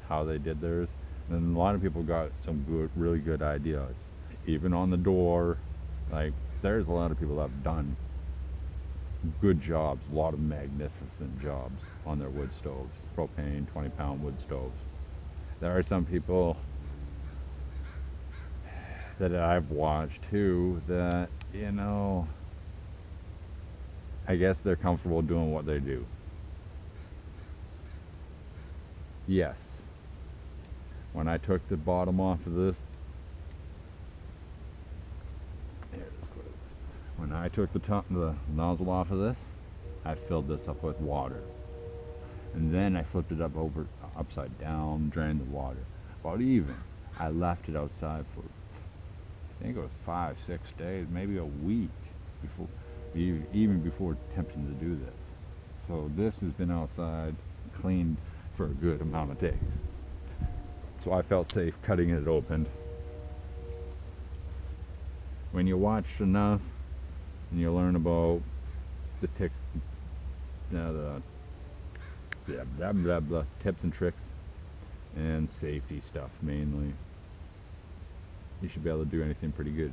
how they did theirs. And a lot of people got some good, really good ideas. Even on the door, like there's a lot of people that have done good jobs, a lot of magnificent jobs on their wood stoves, propane 20-pound wood stoves. There are some people that I've watched too that, you know, I guess they're comfortable doing what they do. Yes, when I took the bottom off of this, when I took the nozzle off of this, I filled this up with water. And then I flipped it upside down, drained the water. About even, I left it outside for, I think it was 5, 6 days, maybe a week before, even before attempting to do this. So this has been outside, cleaned for a good amount of days. So I felt safe cutting it open. When you watch enough and you learn about the tips, the blah blah blah tips and tricks and safety stuff mainly, you should be able to do anything pretty good.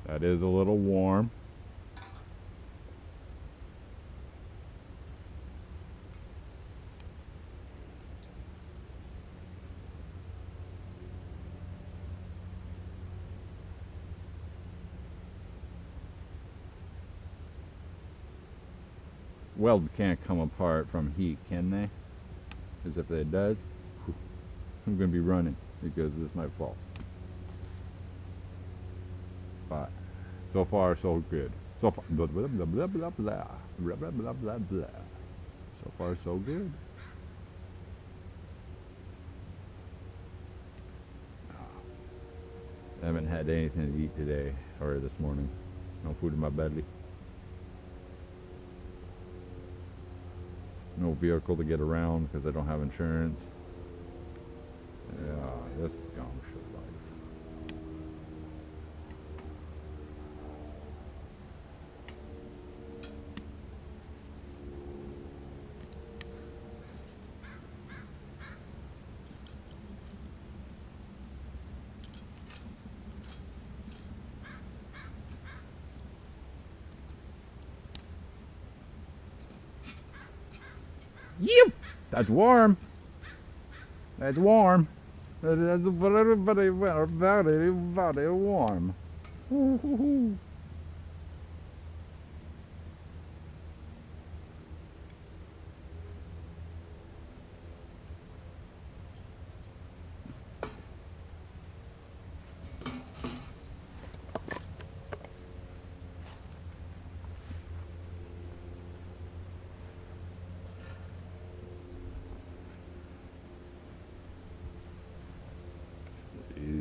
That is a little warm. Weld can't come apart from heat, can they? Because if it does, I'm going to be running because this might fall. But so far, so good. So far, blah blah blah blah blah blah blah blah blah blah blah. So far, so good. I haven't had anything to eat today or this morning. No food in my belly. No vehicle to get around because I don't have insurance. Yeah, this gum shit life. Yep, that's warm. That's warm. That's very warm.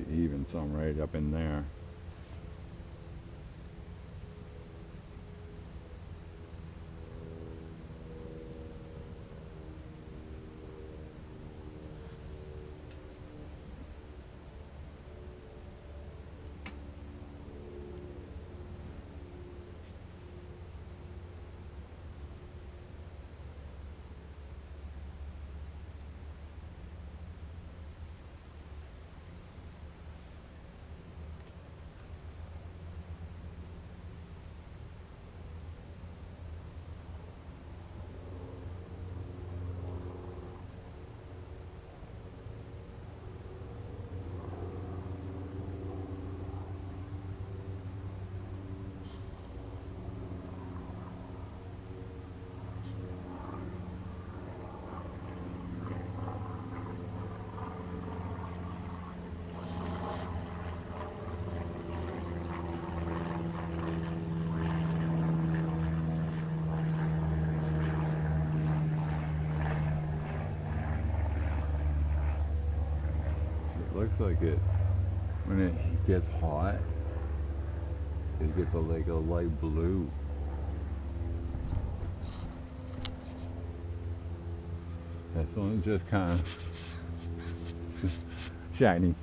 Even some right up in there. Looks like it when it gets hot, it gets like a light blue. This one's just kind of shiny.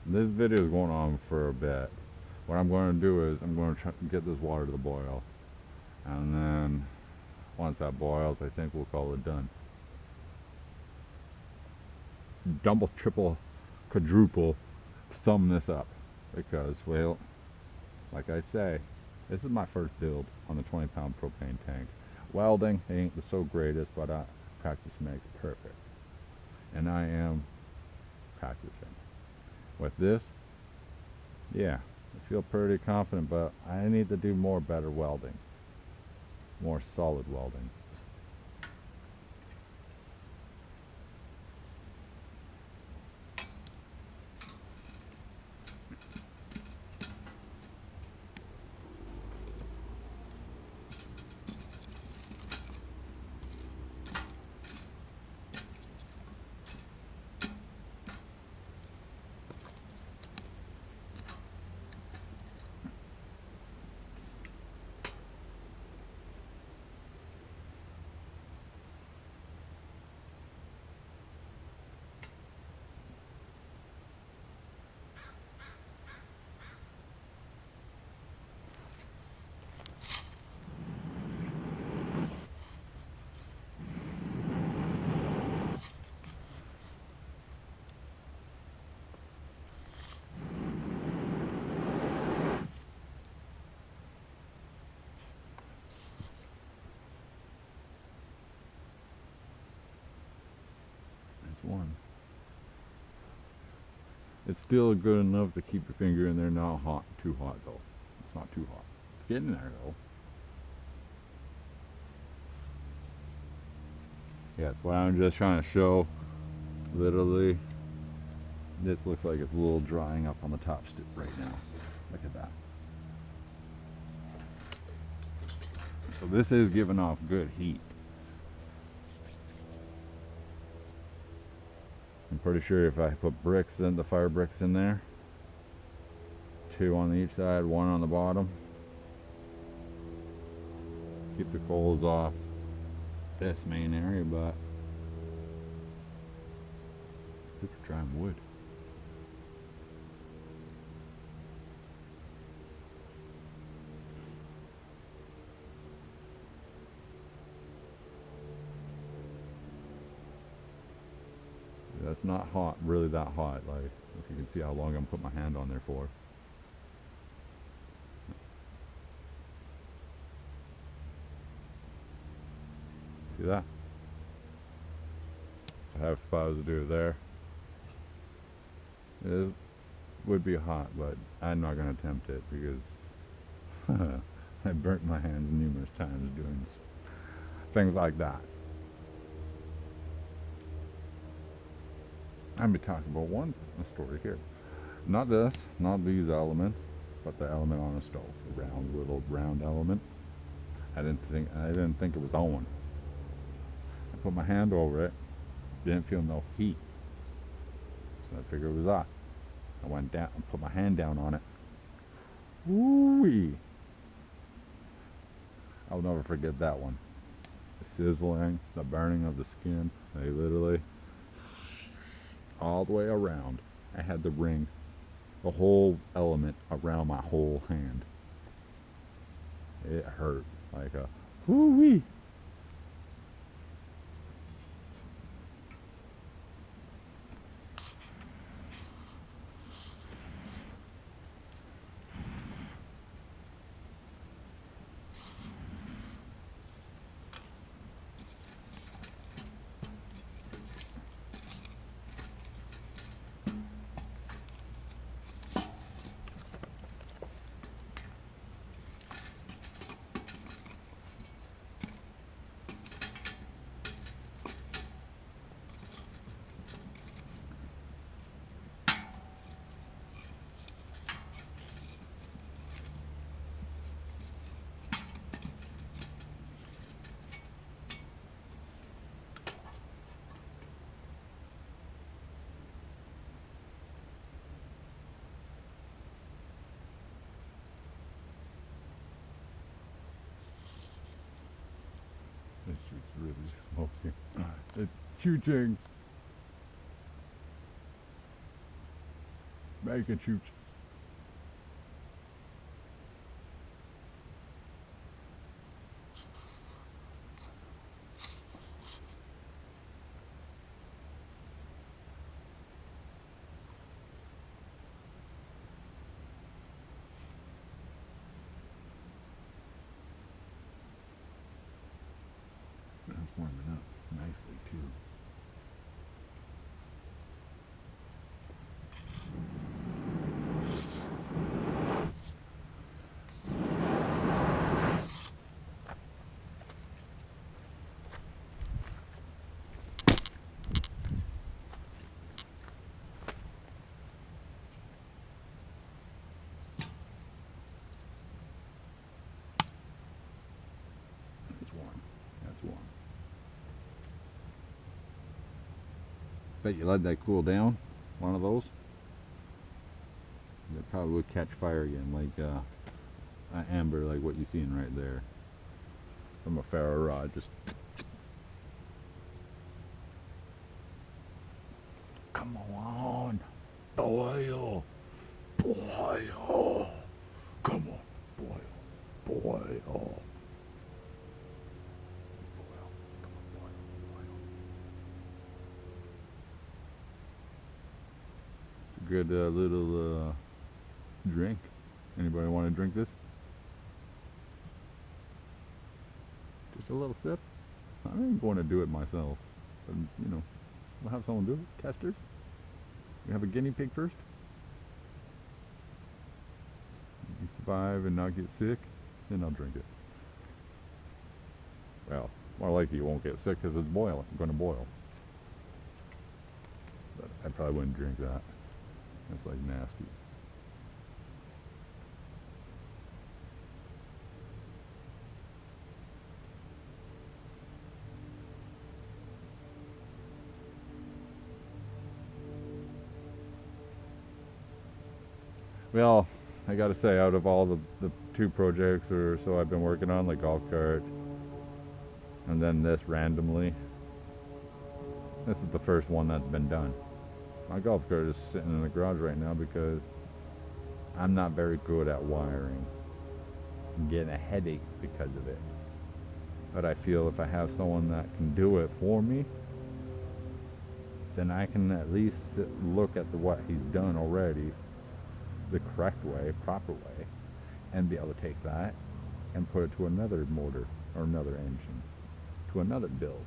This video is going on for a bit. What I'm going to do is I'm going to try to get this water to the boil, and then once that boils, I think we'll call it done. Double, triple, quadruple thumb this up, because, well, like I say, this is my first build on the 20-pound propane tank. Welding ain't the so greatest, but practice makes perfect, and I am practicing. With this, yeah, I feel pretty confident, but I need to do more better welding, more solid welding. One. It's still good enough to keep your finger in there. Not hot, too hot though. It's not too hot. It's getting there though. Yeah, that's what I'm just trying to show. Literally, this looks like it's a little drying up on the top stick right now. Look at that. So this is giving off good heat. I'm pretty sure if I put bricks in, the fire bricks in there, 2 on each side, 1 on the bottom, keep the coals off this main area, but it's good for drying wood. That's not hot, really that hot. Like, if you can see how long I'm putting my hand on there for. See that? If I was to do it there, it would be hot, but I'm not going to attempt it because I burnt my hands numerous times doing things like that. I'm be talking about a story here. Not this, not these elements, but the element on the stove, the little round element. I didn't think it was on. I put my hand over it, didn't feel no heat, so I figured it was hot. I went down and put my hand down on it. Woo-wee! I'll never forget that one. The sizzling, the burning of the skin. They literally, all the way around, I had the ring, the whole element around my whole hand. It hurt like a whoo-wee. This shit's really smoky. It's shooting. Now you can shoot. That's warming up nicely too. It's warm. That's warm. Bet you let that cool down. One of those. It probably would catch fire again, like an amber, like what you're seeing right there from a ferro rod. Just come on, boil, boil, come on, boil, boil. Good little drink. Anybody want to drink this? Just a little sip. I ain't going to do it myself, but you know, we'll have someone do it. Testers. You have a guinea pig first. You survive and not get sick, then I'll drink it. Well, more likely you won't get sick because it's boiling. Going to boil. But I probably wouldn't drink that. That's like nasty. Well, I gotta say, out of all the 2 projects or so I've been working on, like golf cart, and then this randomly, this is the first one that's been done. My golf cart is sitting in the garage right now because I'm not very good at wiring. I'm getting a headache because of it. But I feel if I have someone that can do it for me, then I can at least look at what he's done already, the correct way, proper way, and be able to take that and put it to another motor or another engine, to another build.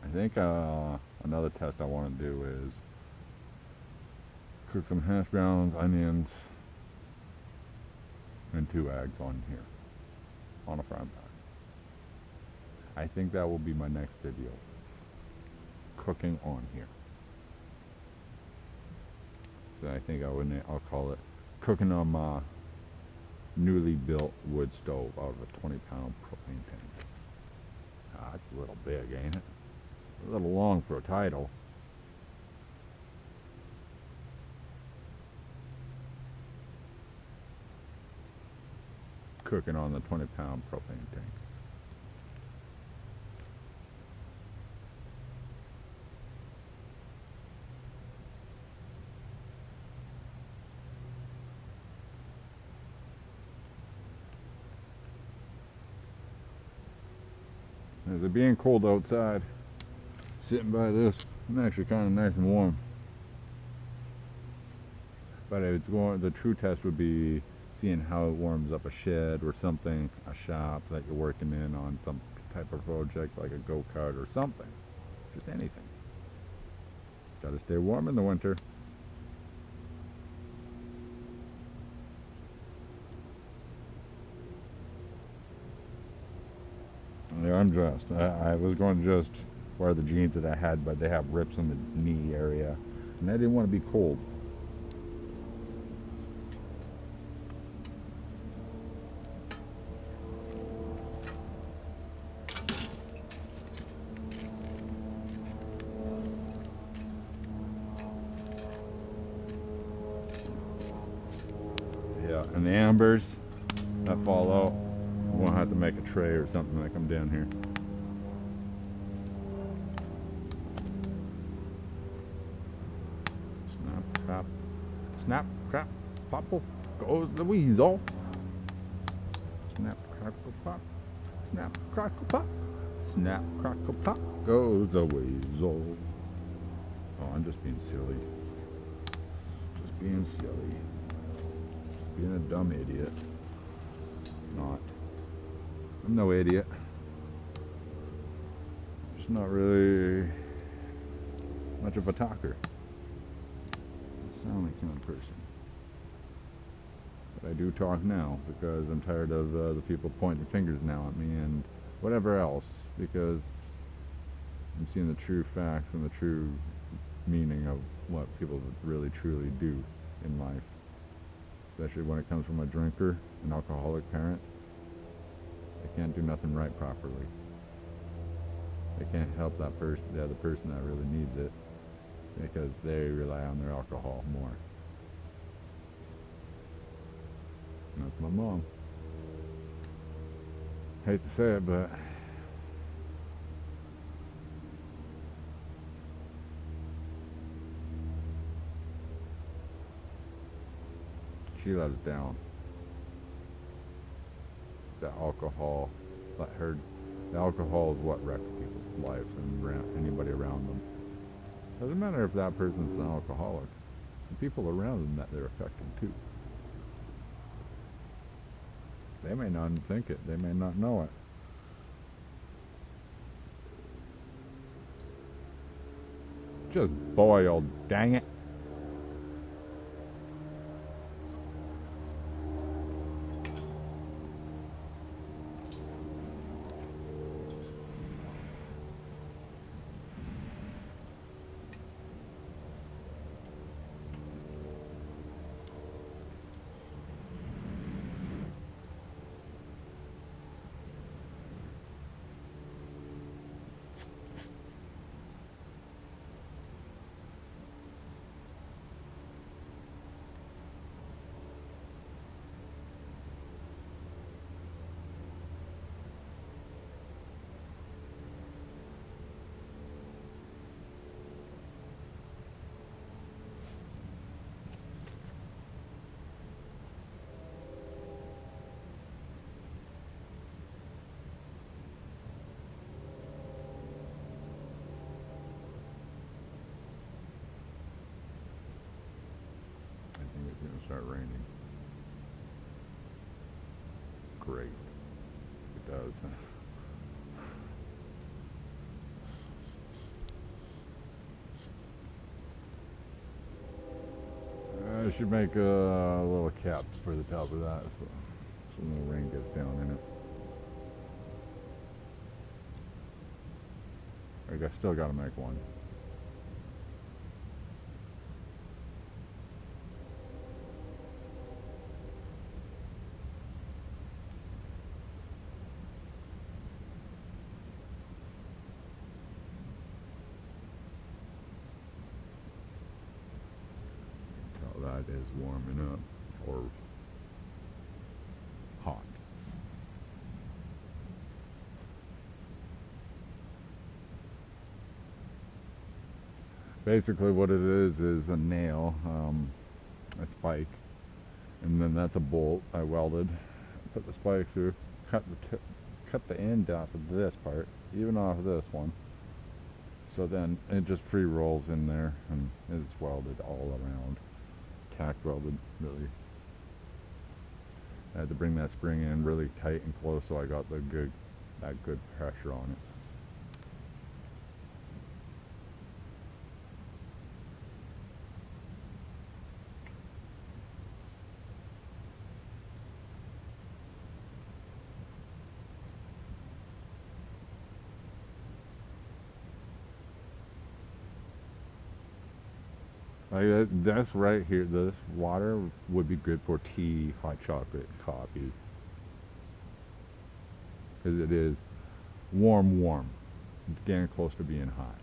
I think another test I want to do is cook some hash browns, onions, and 2 eggs on here, on a frying pan. I think that will be my next video. Cooking on here. So I think I'll call it cooking on my newly built wood stove out of a 20-pound propane tank. Ah, it's a little big, ain't it? A little long for a title. Cooking on the 20-pound propane tank. As it being cold outside, sitting by this, I'm actually kind of nice and warm. But it's going. The true test would be seeing how it warms up a shed or something, a shop that you're working in on some type of project like a go-kart or something. Just anything. Gotta stay warm in the winter. They're undressed. I was going to just wear the jeans that I had, but they have rips in the knee area, and I didn't want to be cold. Yeah, and the ambers that fall out, I'm gonna have to make a tray or something that come down here. Snap, crap, snap, crap, popple, goes the weasel. Snap, crackle, pop, snap, crackle, pop, snap, crackle, pop, goes the weasel. Oh, I'm just being silly. Just being silly. Being a dumb idiot. Not. I'm no idiot. Just not really much of a talker. I sound like some person. But I do talk now because I'm tired of the people pointing fingers now at me and whatever else, because I'm seeing the true facts and the true meaning of what people really truly do in life. Especially when it comes from a drinker, an alcoholic parent. They can't do nothing right properly. They can't help that person, the other person that really needs it, because they rely on their alcohol more. And that's my mom. Hate to say it, but she let us down. The alcohol, the alcohol is what wrecks people's lives and anybody around them. Doesn't matter if that person's an alcoholic. The people around them that they're affecting too. They may not think it. They may not know it. Just boiled, dang it. It's going to start raining. Great. It does. I should make a little cap for the top of that so no rain gets down in it. I still got to make one. That is warming up or hot. Basically what it is a nail, a spike, and then that's a bolt I welded. Put the spike through, cut the end off of this part, even off of this one. So then it just pre-rolls in there and it's welded all around. Tack welded, really. I had to bring that spring in really tight and close so I got that good pressure on it. That's right here. This water would be good for tea, hot chocolate, coffee, because it is warm. It's getting close to being hot.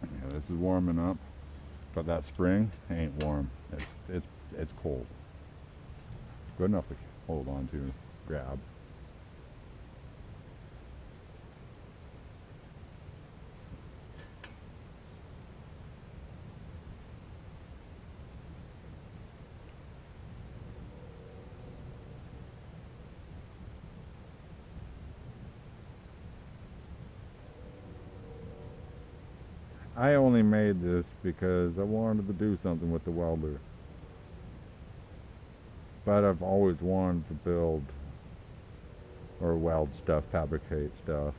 Yeah, this is warming up, but that spring ain't warm. It's cold. Good enough to hold on to, grab. I only made this because I wanted to do something with the welder. But I've always wanted to build or weld stuff, fabricate stuff.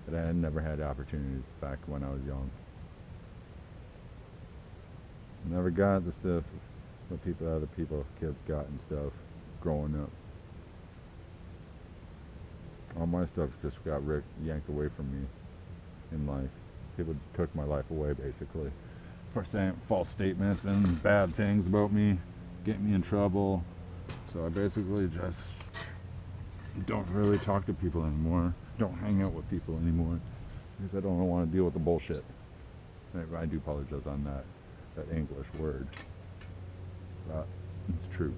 But I had never had opportunities back when I was young. Never got the stuff that other kids got and stuff growing up. All my stuff just got yanked away from me in life. People took my life away, basically, for saying false statements and bad things about me, get me in trouble. So I basically just don't really talk to people anymore. Don't hang out with people anymore because I don't want to deal with the bullshit. I do apologize on that English word, but it's true.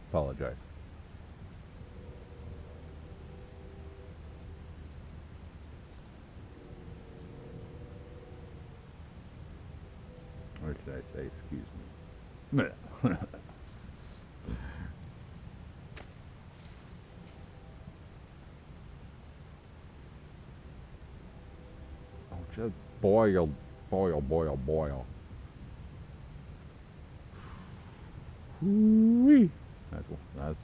Apologize. Or should I say, excuse me? Oh, just boil. Whoo-wee. That's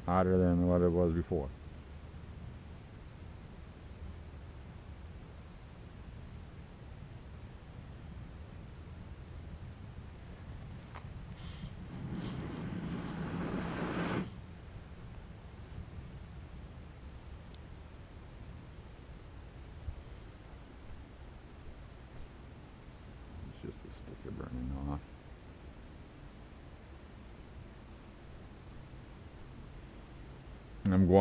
hotter than what it was before. It's just a sticker burning off.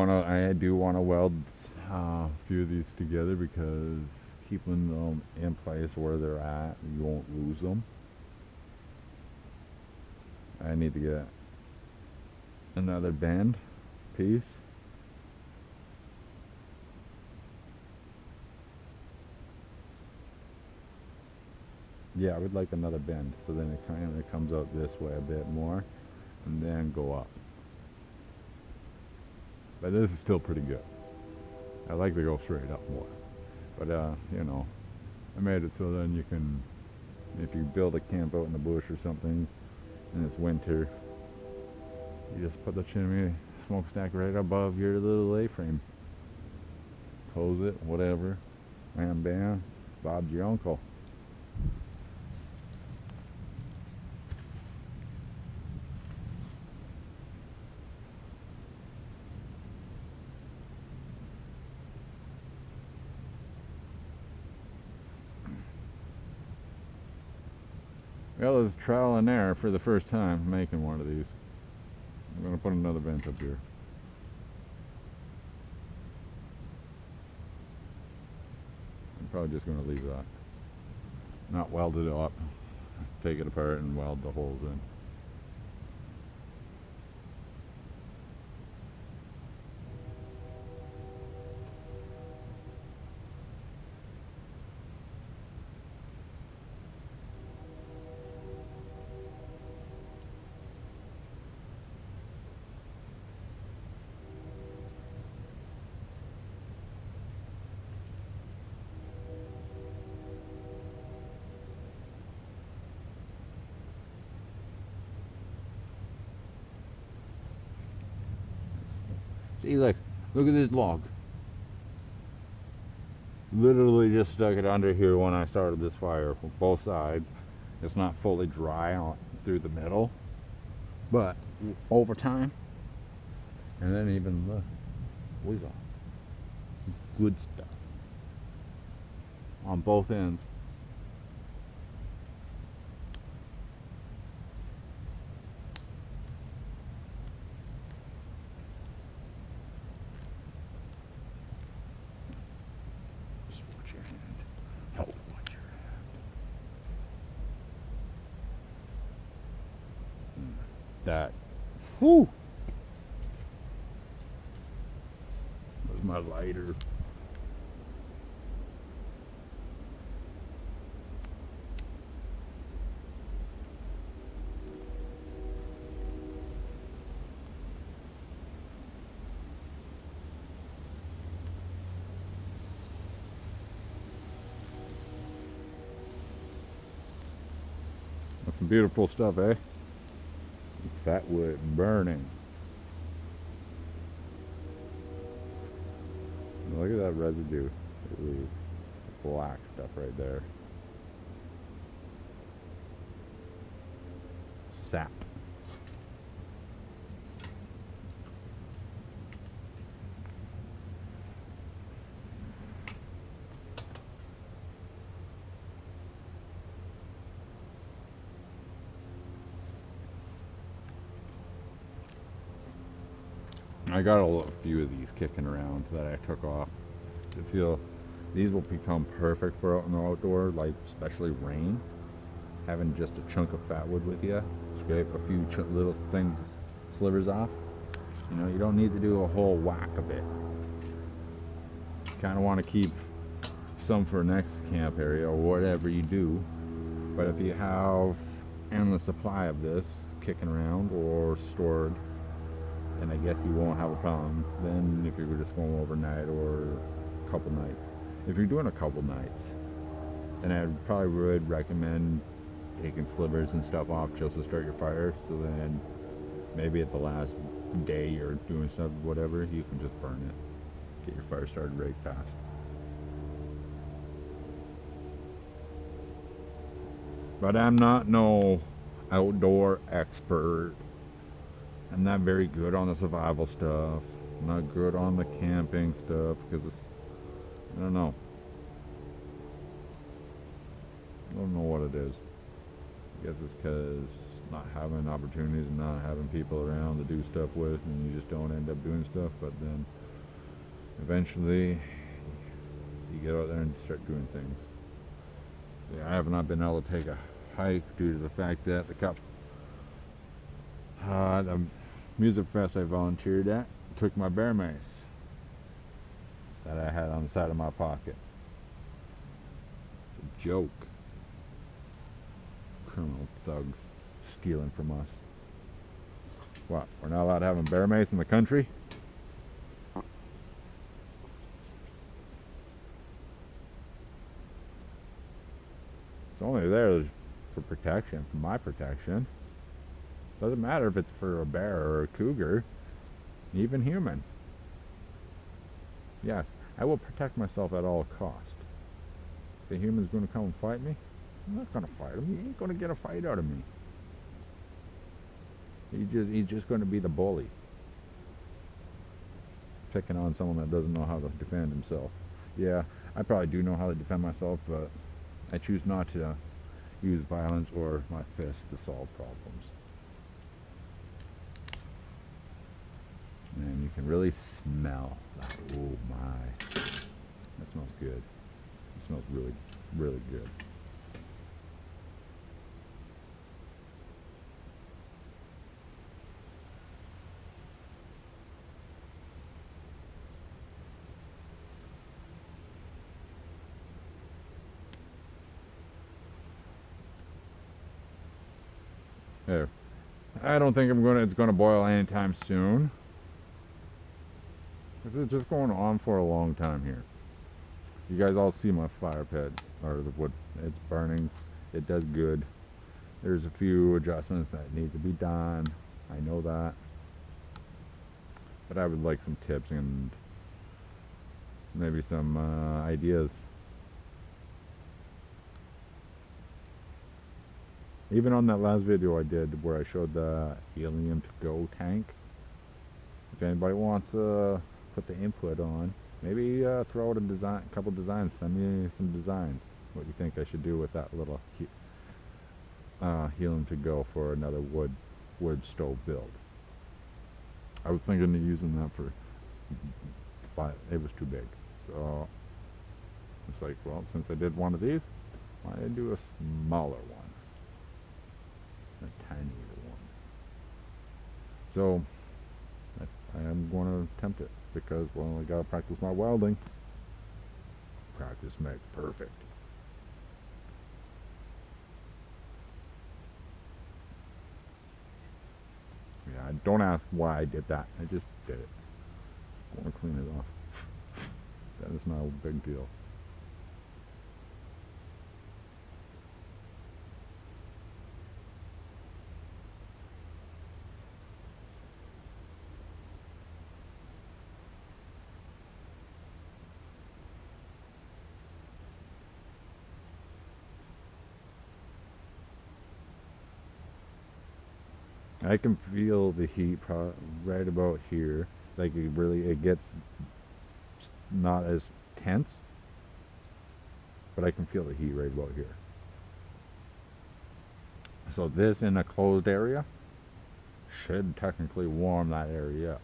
I do want to weld a few of these together because keeping them in place where they're at, you won't lose them. I need to get another bend piece. Yeah, I would like another bend, so then it kind of comes out this way a bit more and then go up. But this is still pretty good. I like to go straight up more. But you know, I made it so then you can, if you build a camp out in the bush or something and it's winter, you just put the chimney smokestack right above your little A-frame. Close it, whatever. Bam bam, Bob's your uncle. Well, it's trial and error for the first time making one of these. I'm going to put another bench up here. I'm probably just going to leave that. Not weld it up. Take it apart and weld the holes in. See, look at this log. Literally just stuck it under here when I started this fire from both sides. It's not fully dry through the middle, but over time, and then even look, we got good stuff on both ends. That, whew, was my lighter. That's some beautiful stuff, eh? Fat wood burning. Look at that residue. It leaves black stuff right there. Sap. I got a few of these kicking around that I took off. I feel these will become perfect for out in the outdoor, like especially rain. Having just a chunk of fat wood with you, scrape a few little things, slivers off. You know, you don't need to do a whole whack of it. You kind of want to keep some for next camp area or whatever you do. But if you have endless supply of this kicking around or stored, and I guess you won't have a problem then if you were just going overnight or a couple nights. If you're doing a couple nights, then I probably would recommend taking slivers and stuff off just to start your fire, so then maybe at the last day you're doing stuff, whatever, you can just burn it. Get your fire started right fast. But I'm not no outdoor expert. I'm not very good on the survival stuff. I'm not good on the camping stuff because it's, I don't know. I don't know what it is. I guess it's because not having opportunities and not having people around to do stuff with, and you just don't end up doing stuff. But then eventually you get out there and start doing things. See, I have not been able to take a hike due to the fact that the music fest I volunteered at took my bear mace that I had on the side of my pocket. It's a joke. Criminal thugs stealing from us. What? We're not allowed to have a bear mace in the country? It's only there for protection, for my protection. Doesn't matter if it's for a bear or a cougar, even human. Yes, I will protect myself at all cost. The human's going to come and fight me? I'm not going to fight him. He ain't going to get a fight out of me. He's just going to be the bully. Picking on someone that doesn't know how to defend himself. Yeah, I probably do know how to defend myself, but I choose not to use violence or my fists to solve problems. And you can really smell that. Oh my. That smells good. It smells really, really good. There. I don't think it's gonna boil anytime soon. It's just going on for a long time here. You guys all see my fire pit, or the wood. It's burning. It does good. There's a few adjustments that need to be done. I know that. But I would like some tips and maybe some ideas. Even on that last video I did where I showed the helium-to-go tank. If anybody wants to put the input on, maybe throw out a couple designs. Send me some designs. What you think I should do with that little helium-to-go for another wood stove build. I was thinking of using that but it was too big. So it's like, well, since I did one of these, why don't I do a smaller one? A tinier one. So I am going to attempt it because, well, I gotta practice my welding. Practice makes perfect. Yeah, don't ask why I did that. I just did it. I want to clean it off. That is not a big deal. I can feel the heat right about here. Like it gets not as tense, but I can feel the heat right about here. So this in a closed area should technically warm that area up.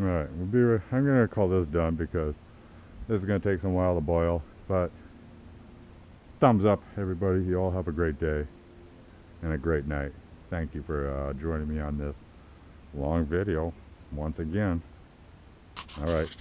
Alright, I'm going to call this done because this is going to take some while to boil. But thumbs up, everybody. You all have a great day and a great night. Thank you for joining me on this long video once again. Alright.